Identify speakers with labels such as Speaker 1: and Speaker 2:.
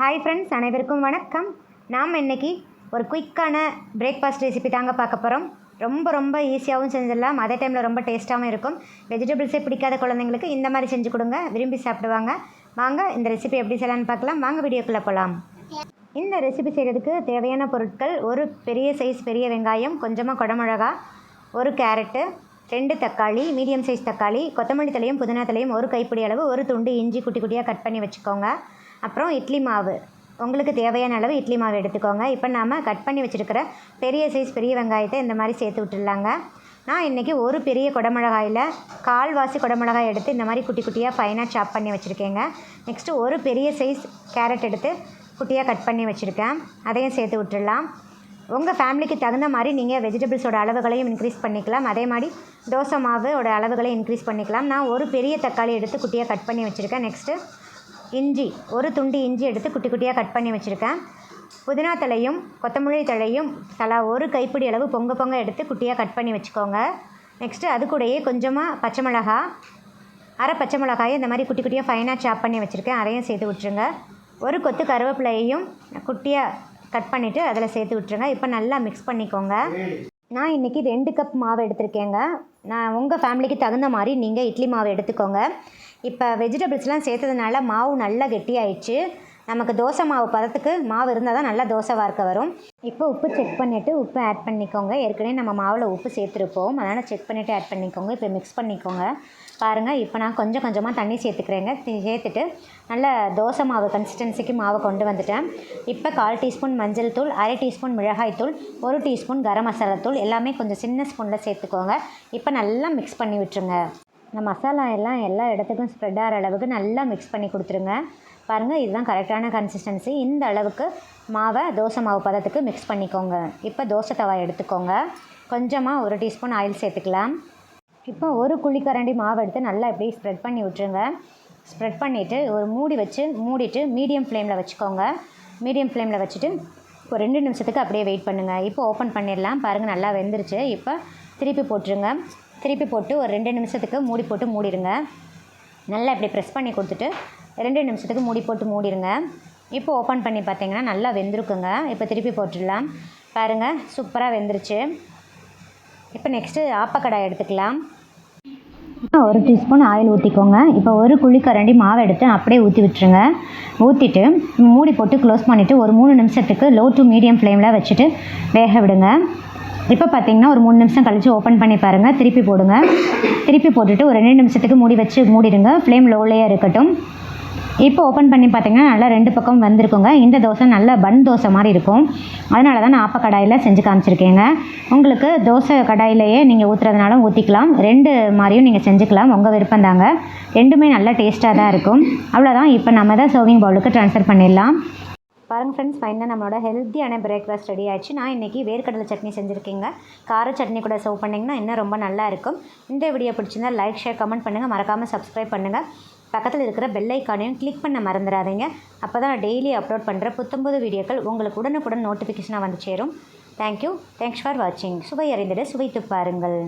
Speaker 1: Hi friends, அனைவருக்கும் வணக்கம். நாம் இன்றைக்கி ஒரு குயிக்கான பிரேக்ஃபாஸ்ட் ரெசிபி தாங்க பார்க்க போகிறோம். ரொம்ப ஈஸியாகவும் செஞ்சிடலாம், அதே டைமில் ரொம்ப டேஸ்ட்டாகவும் இருக்கும். வெஜிடபிள்ஸே பிடிக்காத குழந்தைங்களுக்கு இந்த மாதிரி செஞ்சு கொடுங்க, விரும்பி சாப்பிடுவாங்க. வாங்க இந்த ரெசிபி எப்படி செய்யலான்னு பார்க்கலாம். வாங்க வீடியோக்குள்ளே போகலாம். இந்த ரெசிபி செய்கிறதுக்கு தேவையான பொருட்கள்: ஒரு பெரிய சைஸ் பெரிய வெங்காயம், கொஞ்சமாக குடமிளகா, ஒரு கேரட்டு, 2 தக்காளி, மீடியம் சைஸ் தக்காளி, கொத்தமல்லி தலையும் புதினா தலையும் ஒரு கைப்பிடி அளவு, ஒரு துண்டு இஞ்சி குட்டி குட்டியாக கட் பண்ணி வச்சுக்கோங்க. அப்புறம் இட்லி மாவு, உங்களுக்கு தேவையான அளவு இட்லி மாவு எடுத்துக்கோங்க. இப்போ நாம் கட் பண்ணி வச்சுருக்கிற பெரிய சைஸ் பெரிய வெங்காயத்தை இந்த மாதிரி சேர்த்து விட்டுடலாங்க. நான் இன்றைக்கி ஒரு பெரிய குடமிளகாயில் கால்வாசி குடமிளகாய் எடுத்து இந்த மாதிரி குட்டி குட்டியாக ஃபைனாக சாப் பண்ணி வச்சுருக்கேங்க. நெக்ஸ்ட்டு ஒரு பெரிய சைஸ் கேரட் எடுத்து குட்டியாக கட் பண்ணி வச்சுருக்கேன், அதையும் சேர்த்து விட்டுடலாம். உங்கள் ஃபேமிலிக்கு தகுந்த மாதிரி நீங்கள் வெஜிடபிள்ஸோட அளவுகளையும் இன்க்ரீஸ் பண்ணிக்கலாம், அதே மாதிரி தோசை மாவோட அளவுகளையும் இன்க்ரீஸ் பண்ணிக்கலாம். நான் ஒரு பெரிய தக்காளி எடுத்து குட்டியாக கட் பண்ணி வச்சுருக்கேன். நெக்ஸ்ட்டு இஞ்சி, ஒரு துண்டு இஞ்சி எடுத்து குட்டி குட்டியாக கட் பண்ணி வச்சுருக்கேன். புதினா தலையும் கொத்தமல்லி தலையும் தலா ஒரு கைப்பிடி அளவு பொங்க எடுத்து குட்டியாக கட் பண்ணி வச்சுக்கோங்க. நெக்ஸ்ட்டு அது கூடயே கொஞ்சமாக பச்சை மிளகா, அரை பச்சை மிளகாயை இந்த மாதிரி குட்டி குட்டியாக ஃபைனாக சாப் பண்ணி வச்சுருக்கேன், அதையும் சேர்த்து விட்டுருங்க. ஒரு கொத்து கருவேப்பிலையையும் குட்டியாக கட் பண்ணிவிட்டு அதில் சேர்த்து விட்டுருங்க. இப்போ நல்லா மிக்ஸ் பண்ணிக்கோங்க. நான் இன்றைக்கி 2 கப் மாவு எடுத்திருக்கேங்க. நான் உங்கள் ஃபேமிலிக்கு தகுந்த மாதிரி நீங்கள் இட்லி மாவு எடுத்துக்கோங்க. இப்போ வெஜிடபிள்ஸ்லாம் சேர்த்ததுனால மாவு நல்லா கெட்டியாயிடுச்சு. நமக்கு தோசை மாவு பதத்துக்கு மாவு இருந்தால் தான் நல்லா தோசை வார்க்க வரும். இப்போ உப்பு செக் பண்ணிவிட்டு உப்பு ஆட் பண்ணிக்கோங்க. ஏற்கனவே நம்ம மாவில் உப்பு சேர்த்துருப்போம், அதனால் செக் பண்ணிவிட்டு ஆட் பண்ணிக்கோங்க. இப்போ மிக்ஸ் பண்ணிக்கோங்க. பாருங்கள், இப்போ நான் கொஞ்சமாக தண்ணி சேர்த்துக்கிறேங்க. சேர்த்துட்டு நல்ல தோசை மாவு கன்சிஸ்டன்சிக்கு மாவை கொண்டு வந்துட்டேன். இப்போ 1/4 டீஸ்பூன் மஞ்சள் தூள், அரை டீஸ்பூன் மிளகாய் தூள், 1 டீஸ்பூன் கரம் மசாலா தூள் எல்லாமே கொஞ்சம் சின்ன ஸ்பூனில் சேர்த்துக்கோங்க. இப்போ நல்லா மிக்ஸ் பண்ணி விட்டுருங்க. இந்த மசாலா எல்லாம் எல்லா இடத்துக்கும் ஸ்ப்ரெட் ஆகிற அளவுக்கு நல்லா மிக்ஸ் பண்ணி கொடுத்துருங்க. பாருங்கள், இதுதான் கரெக்டான கன்சிஸ்டன்சி. இந்த அளவுக்கு மாவை தோசை மாவு பதத்துக்கு மிக்ஸ் பண்ணிக்கோங்க. இப்போ தோசை தவா எடுத்துக்கோங்க. கொஞ்சமாக 1 டீஸ்பூன் ஆயில் சேர்த்துக்கலாம். இப்போ ஒரு குழிக்கரண்டி மாவு எடுத்து நல்லா இப்படி ஸ்ப்ரெட் பண்ணி விட்டுருங்க. ஸ்ப்ரெட் பண்ணிவிட்டு ஒரு மூடிட்டு மீடியம் ஃப்ளேமில் வச்சுக்கோங்க. மீடியம் ஃப்ளேமில் வச்சுட்டு ஒரு 2 நிமிஷத்துக்கு அப்படியே வெயிட் பண்ணுங்கள். இப்போ ஓப்பன் பண்ணிடலாம். பாருங்கள், நல்லா வெந்துருச்சு. இப்போ திருப்பி போட்டுருங்க. திருப்பி போட்டு ஒரு 2 நிமிஷத்துக்கு மூடிடுங்க. நல்லா இப்படி ப்ரெஸ் பண்ணி கொடுத்துட்டு 2 நிமிஷத்துக்கு மூடிடுங்க. இப்போ ஓப்பன் பண்ணி பார்த்தீங்கன்னா நல்லா வெந்திருக்குங்க. இப்போ திருப்பி போட்டுடலாம். பாருங்கள், சூப்பராக வெந்துருச்சு. இப்போ நெக்ஸ்ட்டு ஆப்பக்கடாய் எடுத்துக்கலாம். 1 டீஸ்பூன் ஆயில் ஊற்றிக்கோங்க. இப்போ ஒரு குழிக்கரண்டி மாவை எடுத்து அப்படியே ஊற்றி விட்டுருங்க. ஊற்றிட்டு மூடி போட்டு க்ளோஸ் பண்ணிவிட்டு ஒரு 3 நிமிஷத்துக்கு லோ டு மீடியம் ஃப்ளேமில் வச்சுட்டு வேக விடுங்க. இப்போ பார்த்தீங்கன்னா ஒரு 3 நிமிஷம் கழித்து ஓப்பன் பண்ணி பாருங்கள். திருப்பி போடுங்க. திருப்பி போட்டுட்டு ஒரு 2 நிமிஷத்துக்கு மூடிடுங்க. ஃப்ளேம் லோலையாக இருக்கட்டும். இப்போ ஓப்பன் பண்ணி பார்த்தீங்கன்னா நல்லா 2 பக்கம் வந்திருக்குங்க. இந்த தோசை நல்ல பன் தோசை மாதிரி இருக்கும், அதனால தான் நான் ஆப்பக்கடாயில் செஞ்சு காமிச்சிருக்கேங்க. உங்களுக்கு தோசை கடாயிலேயே நீங்கள் ஊற்றுறதுனாலும் ஊற்றிக்கலாம், 2 மாதிரியும் நீங்கள் செஞ்சுக்கலாம், உங்கள் விருப்பம் தாங்க. ரெண்டுமே நல்லா டேஸ்ட்டாக தான் இருக்கும். அவ்வளோதான். இப்போ நம்ம தான் சர்விங் பவுலுக்கு ட்ரான்ஸ்ஃபர் பண்ணிடலாம். பாருங்கள் ஃப்ரெண்ட்ஸ், ஃபைனலாக நம்மளோட ஹெல்த்தியான பிரேக்ஃபாஸ்ட் ரெடி ஆயிடுச்சு. நான் இன்றைக்கி வேர்க்கடலை சட்னி செஞ்சுருக்கேங்க. கார சட்னி கூட சர்வ் பண்ணிங்கன்னா இன்னும் ரொம்ப நல்லா இருக்கும். இந்த வீடியோ பிடிச்சிருந்தா லைக், ஷேர், கமெண்ட் பண்ணுங்கள். மறக்காமல் சப்ஸ்கிரைப் பண்ணுங்கள். பக்கத்தில் இருக்கிற பெல் ஐக்கானையும் கிளிக் பண்ண மறந்துடாதீங்க. அப்போ தான் நான் டெய்லி அப்லோட் பண்ணுற புத்தம்புது வீடியோக்கள் உங்களுக்கு உடனுக்குடன் நோட்டிஃபிகேஷனாக வந்து சேரும். தேங்க்யூ. தேங்க்ஸ் ஃபார் வாட்சிங். சுவை அறிந்திட சுவைத்து பாருங்கள்.